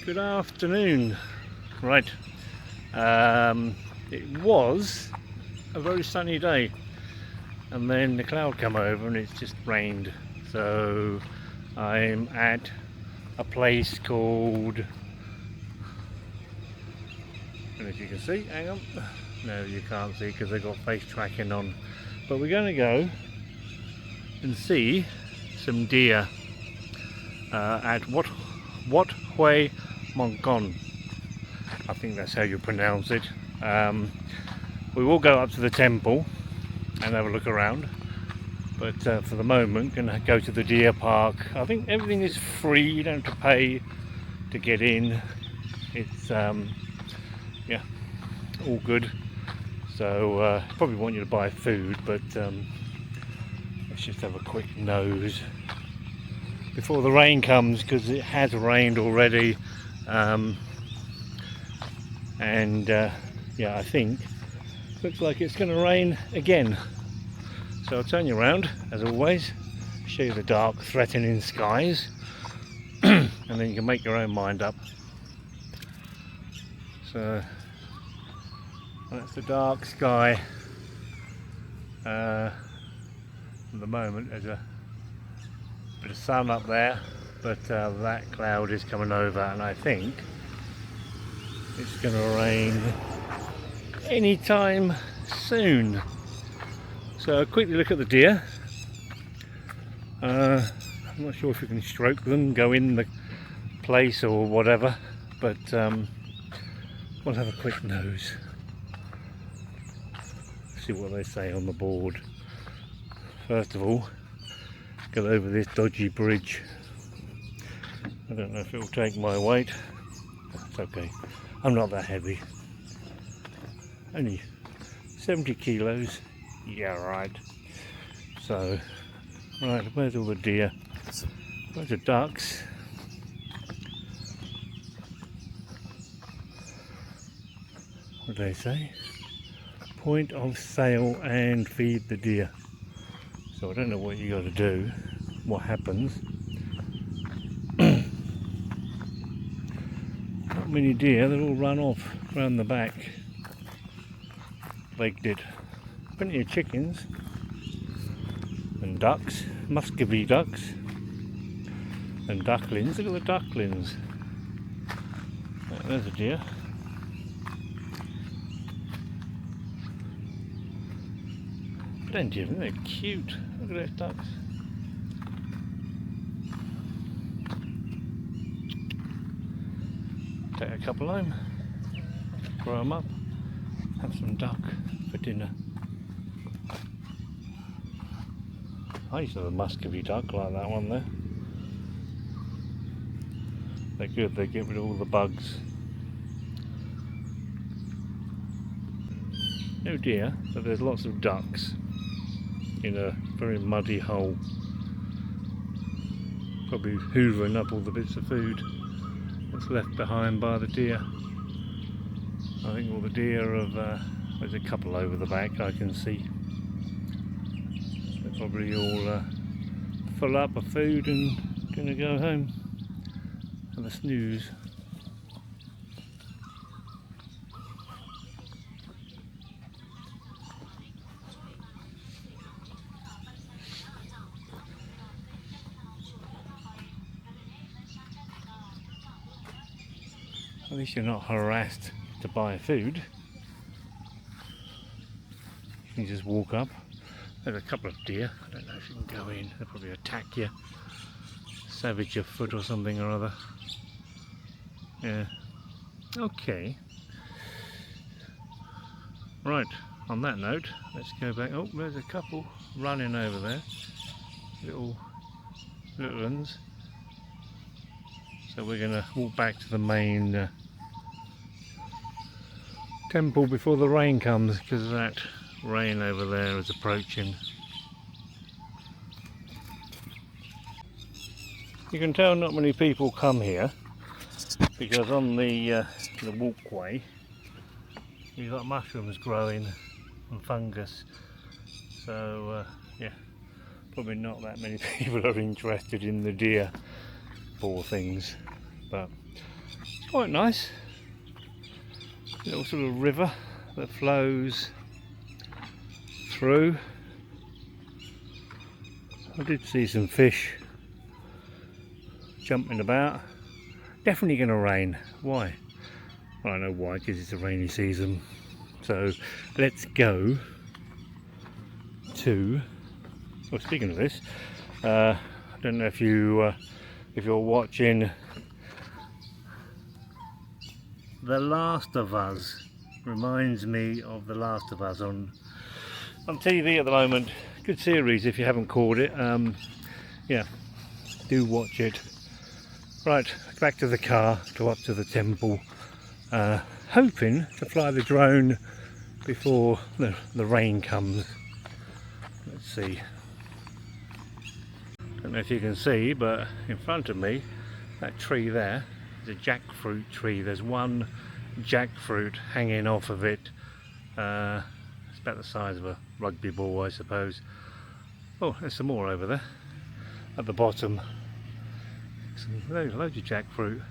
Good afternoon. Right, it was a very sunny day, and then the cloud come over and it's just rained. So I'm at a place called, I don't know if you can see, hang on, no you can't see because they've got face tracking on, but we're going to go and see some deer at Wat Huay Mongkol. I think that's how you pronounce it. We will go up to the temple and have a look around, but for the moment going to go to the deer park. I think everything is free, you don't have to pay to get in. It's yeah, all good. So probably want you to buy food, but let's just have a quick nose before the rain comes, because it has rained already. Yeah, I think looks like it's going to rain again. So I'll turn you around as always, show you the dark threatening skies and then you can make your own mind up. So that's the dark sky. At the moment there's a bit of sun up there, but that cloud is coming over and I think it's going to rain anytime soon. So quickly look at the deer. I'm not sure if you can stroke them, go in the place or whatever, but we'll have a quick nose, see what they say on the board. First of all, get over this dodgy bridge. I don't know if it will take my weight. It's okay, I'm not that heavy, only 70 kilos. Yeah, right. So, right, where's all the deer? Where's the ducks? What do they say? Point of sale and feed the deer. So I don't know what you got to do, what happens. Not many deer, they'll all run off round the back. Legged it. Plenty of chickens and ducks, muscovy ducks and ducklings. Look at the ducklings. Right, there's a deer. Plenty of them, they're cute. Look at those ducks. Take a couple home, grow them up, have some duck for dinner. I used to have a muscovy duck like that one there. They're good, they get rid of all the bugs. No deer, but there's lots of ducks in a very muddy hole. Probably hoovering up all the bits of food that's left behind by the deer. I think all the deer have, there's a couple over the back I can see. They're probably all full up of food and gonna go home and a snooze. At least you're not harassed to buy food. You can just walk up. There's a couple of deer. I don't know if you can go in. They'll probably attack you, savage your foot or something or other. Yeah. Okay. Right. On that note, let's go back. Oh, there's a couple running over there. Little ones. So we're going to walk back to the main temple before the rain comes, because that rain over there is approaching. You can tell not many people come here because on the walkway you've got mushrooms growing and fungus. So yeah, probably not that many people are interested in the deer, poor things. But quite nice. Little sort of river that flows through. I did see some fish jumping about. Definitely going to rain. Why? Well, I know why, because it's a rainy season. So let's go to. Well, speaking of this, I don't know if you're watching The Last of Us. Reminds me of The Last of Us on TV at the moment. Good series if you haven't caught it. Yeah, do watch it. Right, back to the car, go up to the temple. Hoping to fly the drone before the rain comes. Let's see. Don't know if you can see, but in front of me, that tree there is a jackfruit tree. There's one jackfruit hanging off of it. It's about the size of a rugby ball, I suppose. Oh, there's some more over there at the bottom. Loads of jackfruit.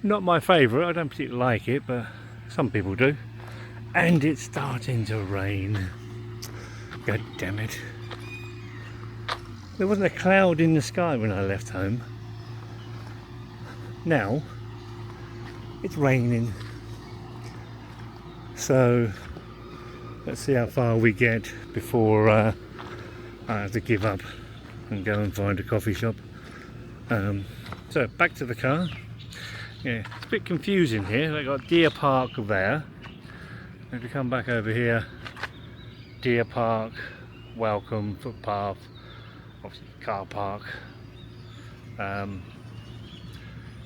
Not my favourite, I don't particularly like it, but some people do. And it's starting to rain. God damn it. There wasn't a cloud in the sky when I left home. Now it's raining. So let's see how far we get before I have to give up and go and find a coffee shop. So back to the car. Yeah, it's a bit confusing here. They got Deer Park there. If you come back over here, Deer Park, welcome, footpath, obviously car park, and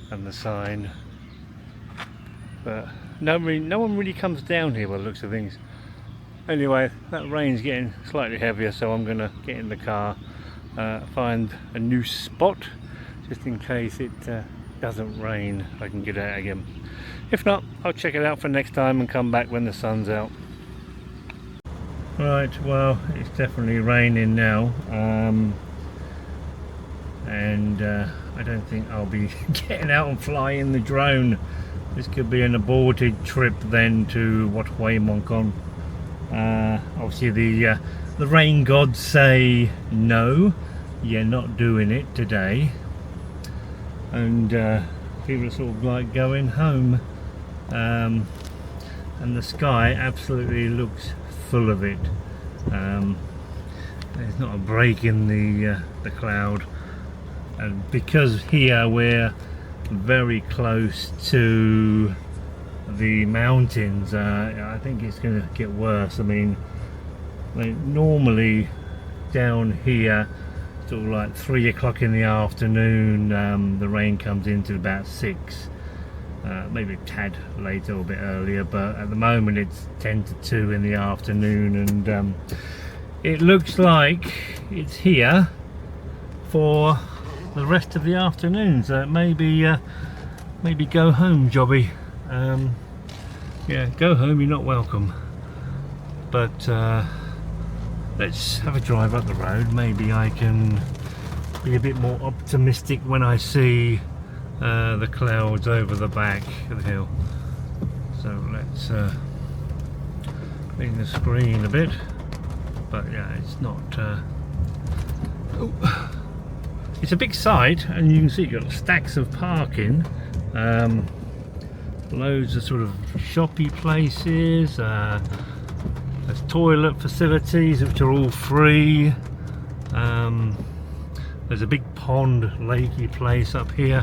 the sign. But no one really comes down here by the looks of things. Anyway, that rain's getting slightly heavier, so I'm gonna get in the car, find a new spot, just in case it doesn't rain, I can get out again. If not, I'll check it out for next time and come back when the sun's out. Right, well, it's definitely raining now, and I don't think I'll be getting out and flying the drone. This could be an aborted trip then to Wat Huay Mongkol. Obviously the rain gods say no, you're not doing it today, and people are sort of like going home, and the sky absolutely looks full of it. There's not a break in the cloud, and because here we're very close to the mountains, I think it's going to get worse. I mean, normally down here sort of like 3 o'clock in the afternoon, the rain comes into about 6, maybe a tad later or a bit earlier, but at the moment it's 10 to 2 in the afternoon, and it looks like it's here for the rest of the afternoon, so maybe go home, jobby. Yeah, go home, you're not welcome. But let's have a drive up the road. Maybe I can be a bit more optimistic when I see the clouds over the back of the hill. So let's clean the screen a bit. But yeah, it's not it's a big site, and you can see you've got stacks of parking, loads of sort of shoppy places, there's toilet facilities which are all free, there's a big pond, lakey place up here,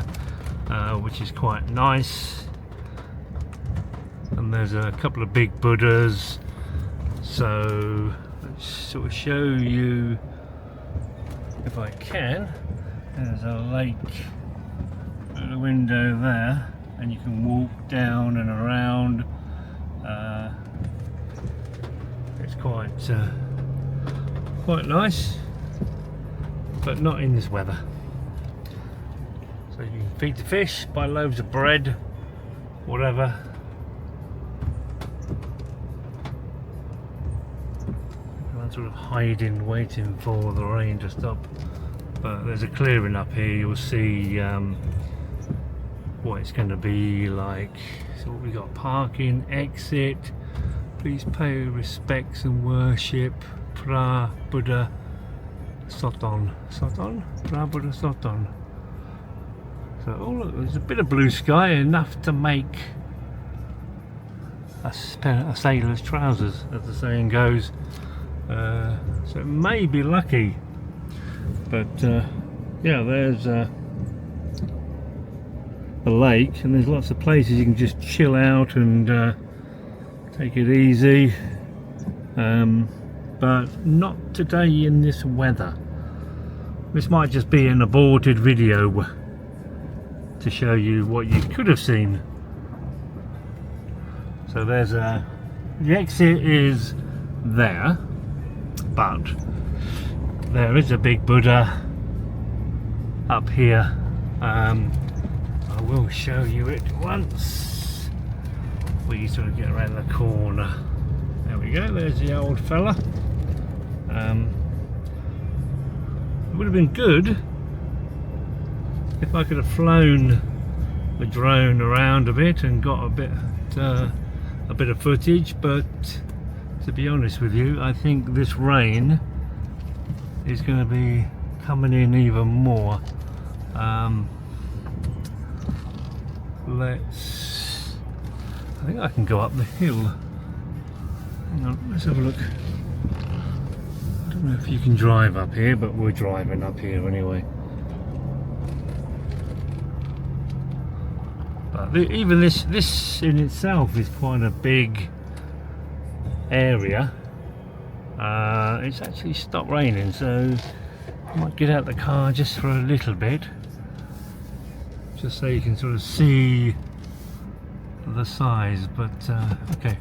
which is quite nice, and there's a couple of big Buddhas. So let's sort of show you, if I can. There's a lake at the window there, and you can walk down and around. It's quite nice, but not in this weather. So you can feed the fish, buy loaves of bread, whatever. I'm sort of hiding, waiting for the rain to stop. But there's a clearing up here. You'll see what it's going to be like. So what we got: parking, exit, please pay respects and worship, Phra Buddha Sothon. Phra Buddha Sothon. So, oh look, there's a bit of blue sky, enough to make a sailor's trousers, as the saying goes. So it may be lucky, but yeah, there's a lake, and there's lots of places you can just chill out and take it easy, but not today in this weather. This might just be an aborted video to show you what you could have seen. So there's the exit is there, but there is a big Buddha up here. I will show you it once we sort of get around the corner. There we go, there's the old fella. It would have been good if I could have flown the drone around a bit and got a bit of footage, but to be honest with you, I think this rain is going to be coming in even more. I think I can go up the hill. Hang on, let's have a look. I don't know if you can drive up here, but we're driving up here anyway. But even this in itself is quite a big area. It's actually stopped raining, so I might get out the car just for a little bit, just so you can sort of see the size. But okay,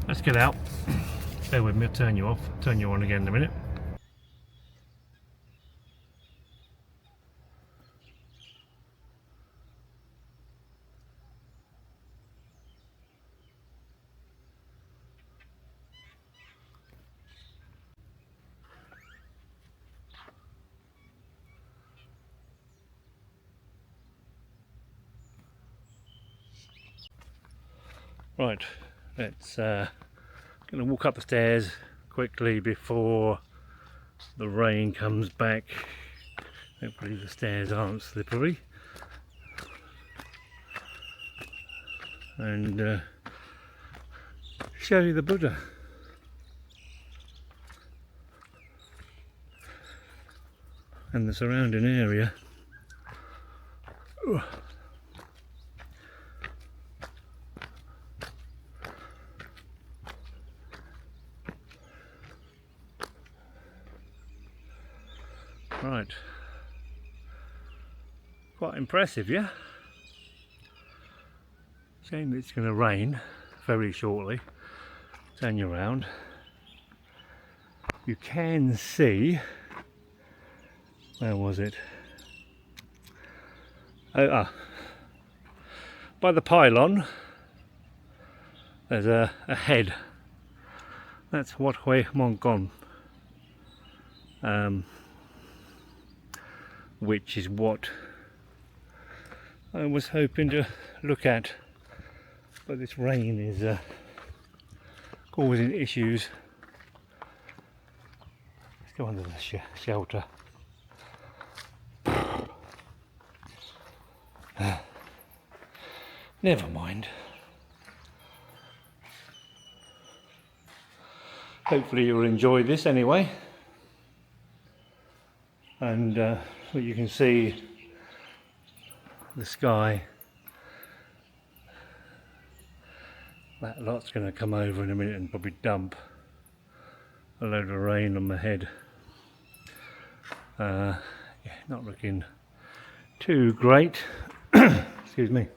let's get out. Bear with me, I'll turn you off, turn you on again in a minute. Right, let's gonna walk up the stairs quickly before the rain comes back. Hopefully the stairs aren't slippery, and show you the Buddha. And the surrounding area. Ooh. Right, quite impressive, yeah? Shame it's going to rain very shortly. Turn you around. You can see, where was it? By the pylon there's a head. That's Wat Huay Mongkol, which is what I was hoping to look at, but this rain is causing issues. Let's go under the shelter. Never mind. Hopefully you'll enjoy this anyway, and you can see the sky. That lot's going to come over in a minute and probably dump a load of rain on my head. Yeah, not looking too great. Excuse me.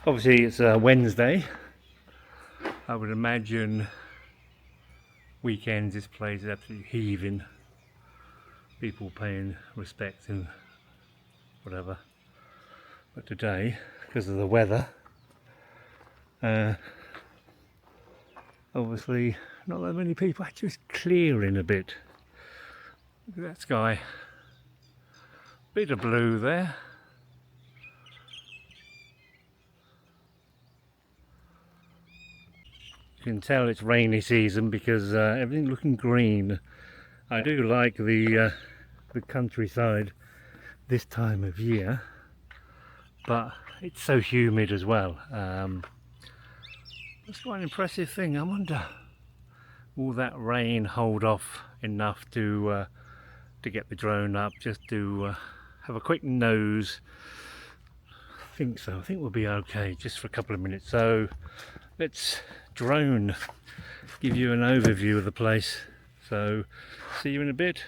Obviously it's Wednesday. I would imagine weekends this place is absolutely heaving, people paying respect and whatever. But today, because of the weather, obviously not that many people. Actually it's clearing a bit, Look at that sky. Bit of blue there. You can tell it's rainy season because everything's looking green. I do like the countryside this time of year, but it's so humid as well. That's quite an impressive thing. I wonder, will that rain hold off enough to get the drone up, just to have a quick nose? I think so. I think we'll be okay just for a couple of minutes. So let's drone give you an overview of the place. So see you in a bit.